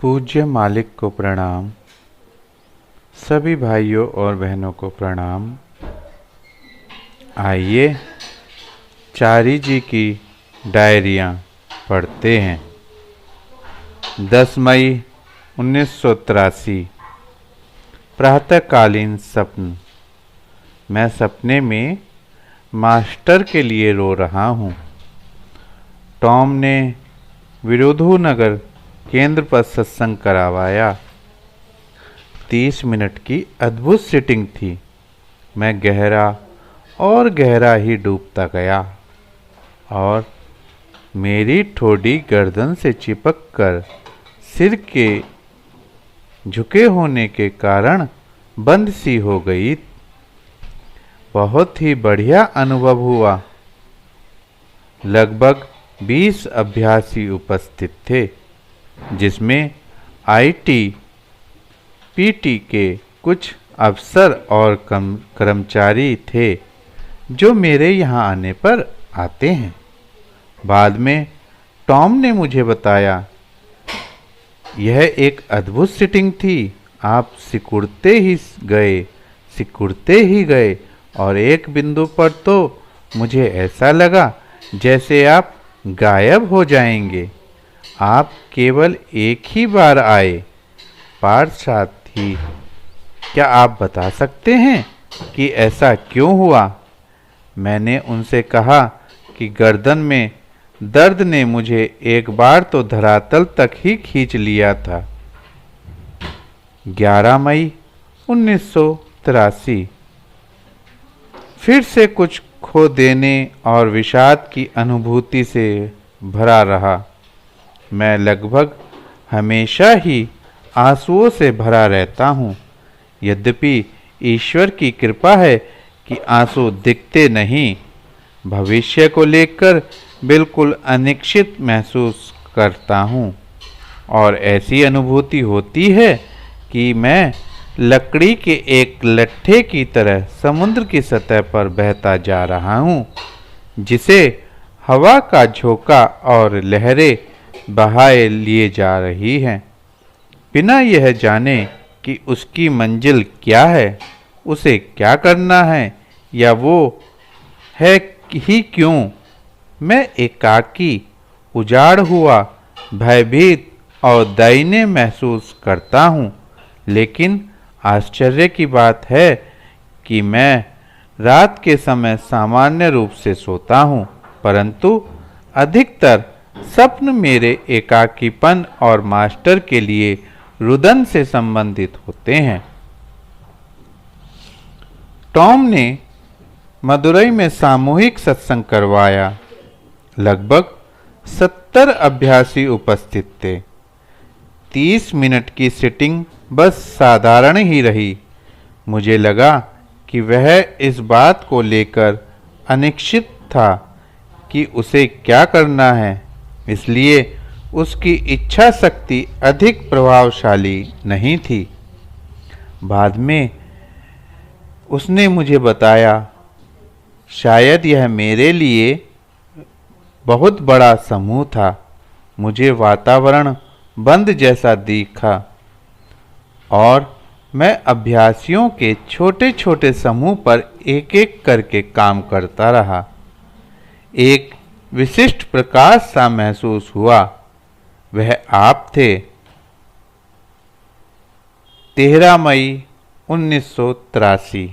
पूज्य मालिक को प्रणाम। सभी भाइयों और बहनों को प्रणाम। आइए चारी जी की डायरियाँ पढ़ते हैं। 10 मई 1983। प्रातःकालीन स्वप्न। मैं सपने में मास्टर के लिए रो रहा हूँ। टॉम ने विरोधू नगर केंद्र पर सत्संग करवाया। 30 मिनट की अद्भुत सिटिंग थी। मैं गहरा और गहरा ही डूबता गया और मेरी ठोड़ी गर्दन से चिपक कर सिर के झुके होने के कारण बंद सी हो गई। बहुत ही बढ़िया अनुभव हुआ। लगभग 20 अभ्यासी उपस्थित थे, जिसमें आईटी, पीटी के कुछ अफसर और कर्मचारी थे जो मेरे यहाँ आने पर आते हैं। बाद में टॉम ने मुझे बताया, यह एक अद्भुत सिटिंग थी। आप सिकुड़ते ही गए और एक बिंदु पर तो मुझे ऐसा लगा जैसे आप गायब हो जाएंगे। आप केवल एक ही बार आए। पार्थसारथी, क्या आप बता सकते हैं कि ऐसा क्यों हुआ? मैंने उनसे कहा कि गर्दन में दर्द ने मुझे एक बार तो धरातल तक ही खींच लिया था। 11 मई 1983। फिर से कुछ खो देने और विषाद की अनुभूति से भरा रहा। मैं लगभग हमेशा ही आंसुओं से भरा रहता हूँ। यद्यपि ईश्वर की कृपा है कि आंसू दिखते नहीं। भविष्य को लेकर बिल्कुल अनिश्चित महसूस करता हूँ और ऐसी अनुभूति होती है कि मैं लकड़ी के एक लट्ठे की तरह समुद्र की सतह पर बहता जा रहा हूँ, जिसे हवा का झोंका और लहरें बहाए लिए जा रही हैं, बिना यह जाने कि उसकी मंजिल क्या है, उसे क्या करना है या वो है ही क्यों। मैं एकाकी, उजाड़ हुआ, भयभीत और दयनीय महसूस करता हूँ। लेकिन आश्चर्य की बात है कि मैं रात के समय सामान्य रूप से सोता हूँ, परंतु अधिकतर स्वप्न मेरे एकाकीपन और मास्टर के लिए रुदन से संबंधित होते हैं। टॉम ने मदुरई में सामूहिक सत्संग करवाया। लगभग 70 अभ्यासी उपस्थित थे। 30 मिनट की सिटिंग बस साधारण ही रही। मुझे लगा कि वह इस बात को लेकर अनिश्चित था कि उसे क्या करना है, इसलिए उसकी इच्छा शक्ति अधिक प्रभावशाली नहीं थी। बाद में उसने मुझे बताया, शायद यह मेरे लिए बहुत बड़ा समूह था। मुझे वातावरण बंद जैसा दिखा और मैं अभ्यासियों के छोटे छोटे समूह पर एक एक करके काम करता रहा। एक विशिष्ट प्रकाश सा महसूस हुआ। वह आप थे। 13 मई 1983।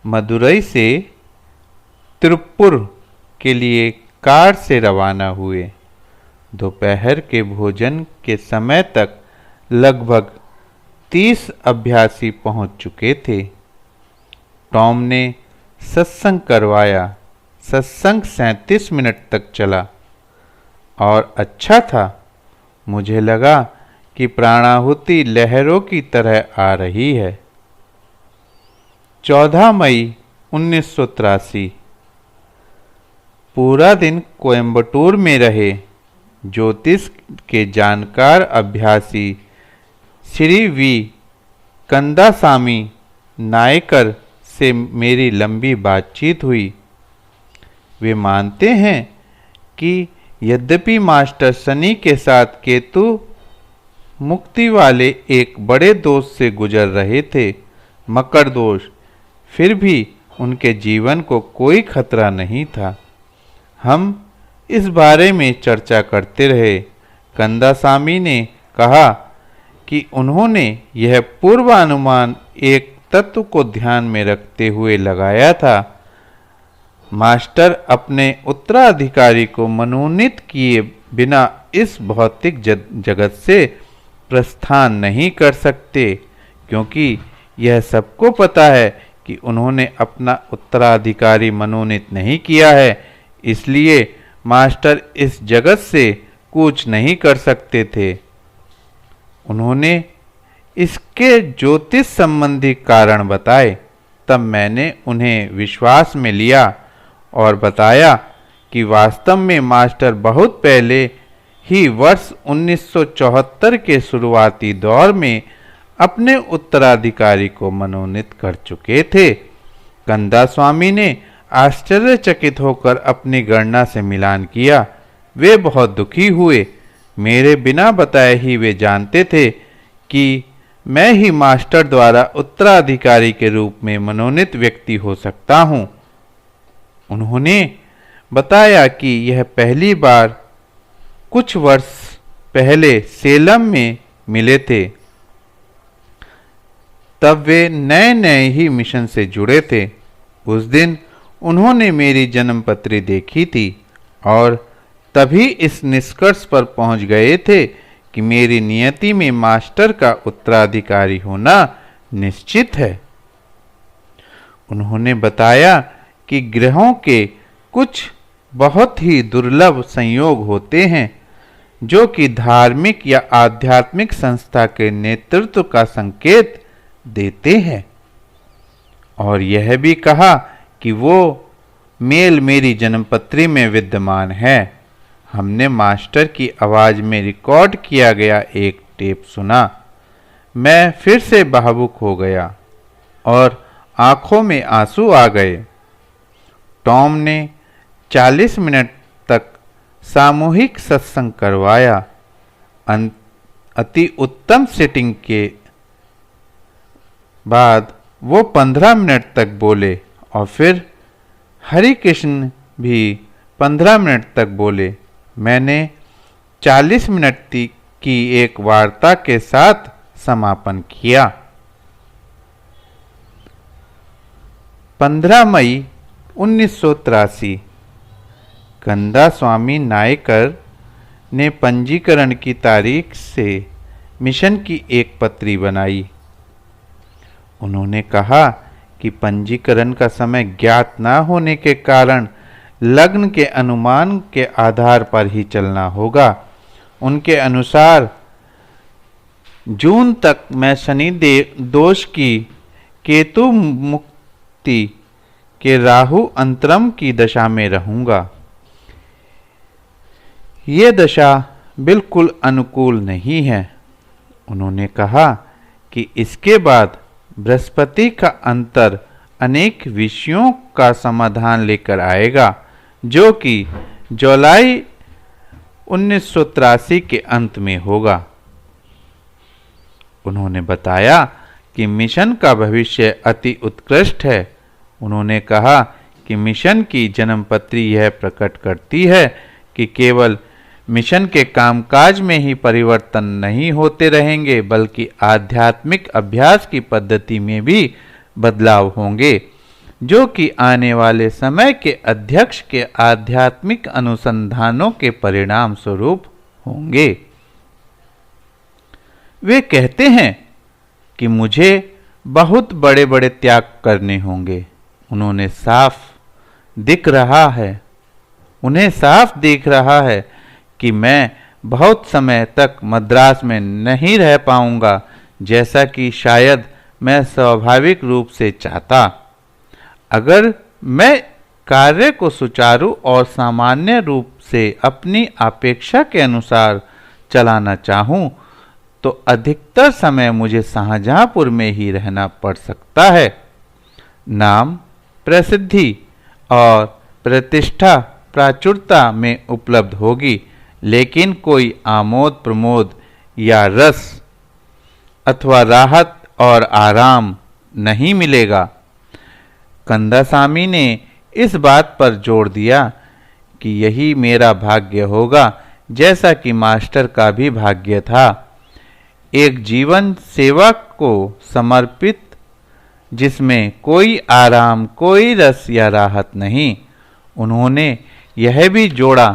मदुरई से तिरुप्पुर के लिए कार से रवाना हुए। दोपहर के भोजन के समय तक लगभग 30 अभ्यासी पहुंच चुके थे। टॉम ने सत्संग करवाया। सत्संग 37 मिनट तक चला और अच्छा था। मुझे लगा कि प्राणाहुति लहरों की तरह आ रही है। 14 मई 1983। पूरा दिन कोयम्बटूर में रहे। ज्योतिष के जानकार अभ्यासी श्री वी कंदासामी नायकर से मेरी लंबी बातचीत हुई। वे मानते हैं कि यद्यपि मास्टर शनि के साथ केतु मुक्ति वाले एक बड़े दोष से गुजर रहे थे, मकर दोष। फिर भी उनके जीवन को कोई खतरा नहीं था। हम इस बारे में चर्चा करते रहे। कंदासामी ने कहा कि उन्होंने यह पूर्वानुमान एक तत्व को ध्यान में रखते हुए लगाया था। मास्टर अपने उत्तराधिकारी को मनोनीत किए बिना इस भौतिक जगत से प्रस्थान नहीं कर सकते, क्योंकि यह सबको पता है कि उन्होंने अपना उत्तराधिकारी मनोनीत नहीं किया है। इसलिए मास्टर इस जगत से कूच नहीं कर सकते थे। उन्होंने इसके ज्योतिष संबंधी कारण बताए। तब मैंने उन्हें विश्वास में लिया और बताया कि वास्तव में मास्टर बहुत पहले ही वर्ष 1974 के शुरुआती दौर में अपने उत्तराधिकारी को मनोनीत कर चुके थे। कंदास्वामी ने आश्चर्यचकित होकर अपनी गणना से मिलान किया। वे बहुत दुखी हुए। मेरे बिना बताए ही वे जानते थे कि मैं ही मास्टर द्वारा उत्तराधिकारी के रूप में मनोनीत व्यक्ति हो सकता हूँ। उन्होंने बताया कि यह पहली बार कुछ वर्ष पहले सेलम में मिले थे। तब वे नए नए ही मिशन से जुड़े थे। उस दिन उन्होंने मेरी जन्मपत्री देखी थी और तभी इस निष्कर्ष पर पहुंच गए थे कि मेरी नियति में मास्टर का उत्तराधिकारी होना निश्चित है। उन्होंने बताया कि ग्रहों के कुछ बहुत ही दुर्लभ संयोग होते हैं जो कि धार्मिक या आध्यात्मिक संस्था के नेतृत्व का संकेत देते हैं, और यह भी कहा कि वो मेल मेरी जन्मपत्री में विद्यमान है। हमने मास्टर की आवाज में रिकॉर्ड किया गया एक टेप सुना। मैं फिर से भावुक हो गया और आंखों में आंसू आ गए। टॉम ने 40 मिनट तक सामूहिक सत्संग करवाया। अति उत्तम सेटिंग के बाद वो 15 मिनट तक बोले और फिर हरि कृष्ण भी 15 मिनट तक बोले। मैंने 40 मिनट की एक वार्ता के साथ समापन किया। 15 मई 1983 कंदास्वामी नायकर ने पंजीकरण की तारीख से मिशन की एक पत्री बनाई। उन्होंने कहा कि पंजीकरण का समय ज्ञात न होने के कारण लग्न के अनुमान के आधार पर ही चलना होगा। उनके अनुसार जून तक मैं शनि दोष की, केतु मुक्ति के राहु अंतरम की दशा में रहूंगा। ये दशा बिल्कुल अनुकूल नहीं है। उन्होंने कहा कि इसके बाद बृहस्पति का अंतर अनेक विषयों का समाधान लेकर आएगा, जो कि जुलाई 1983 के अंत में होगा। उन्होंने बताया कि मिशन का भविष्य अति उत्कृष्ट है। उन्होंने कहा कि मिशन की जन्मपत्री यह प्रकट करती है कि केवल मिशन के कामकाज में ही परिवर्तन नहीं होते रहेंगे, बल्कि आध्यात्मिक अभ्यास की पद्धति में भी बदलाव होंगे, जो कि आने वाले समय के अध्यक्ष के आध्यात्मिक अनुसंधानों के परिणाम स्वरूप होंगे। वे कहते हैं कि मुझे बहुत बड़े बड़े त्याग करने होंगे। उन्हें साफ दिख रहा है कि मैं बहुत समय तक मद्रास में नहीं रह पाऊंगा, जैसा कि शायद मैं स्वाभाविक रूप से चाहता। अगर मैं कार्य को सुचारू और सामान्य रूप से अपनी अपेक्षा के अनुसार चलाना चाहूं, तो अधिकतर समय मुझे शाहजहांपुर में ही रहना पड़ सकता है। नाम, प्रसिद्धि और प्रतिष्ठा प्राचुरता में उपलब्ध होगी, लेकिन कोई आमोद प्रमोद या रस अथवा राहत और आराम नहीं मिलेगा। कंदासामी ने इस बात पर जोर दिया कि यही मेरा भाग्य होगा, जैसा कि मास्टर का भी भाग्य था, एक जीवन सेवा को समर्पित, जिसमें कोई आराम, कोई रस या राहत नहीं। उन्होंने यह भी जोड़ा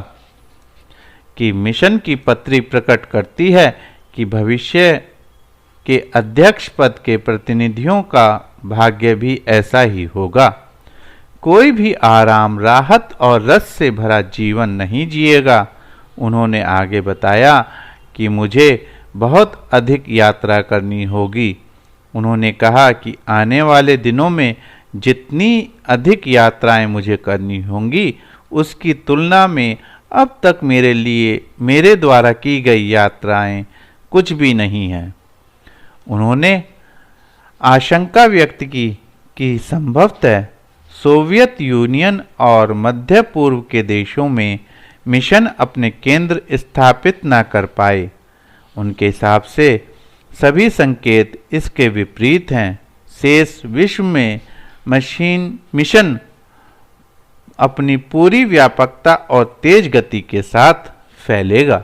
कि मिशन की पत्री प्रकट करती है कि भविष्य के अध्यक्ष पद के प्रतिनिधियों का भाग्य भी ऐसा ही होगा। कोई भी आराम, राहत और रस से भरा जीवन नहीं जिएगा। उन्होंने आगे बताया कि मुझे बहुत अधिक यात्रा करनी होगी। उन्होंने कहा कि आने वाले दिनों में जितनी अधिक यात्राएं मुझे करनी होंगी, उसकी तुलना में अब तक मेरे लिए मेरे द्वारा की गई यात्राएं कुछ भी नहीं हैं। उन्होंने आशंका व्यक्त की कि संभवतः सोवियत यूनियन और मध्य पूर्व के देशों में मिशन अपने केंद्र स्थापित न कर पाए। उनके हिसाब से सभी संकेत इसके विपरीत हैं। शेष विश्व में मिशन अपनी पूरी व्यापकता और तेज गति के साथ फैलेगा।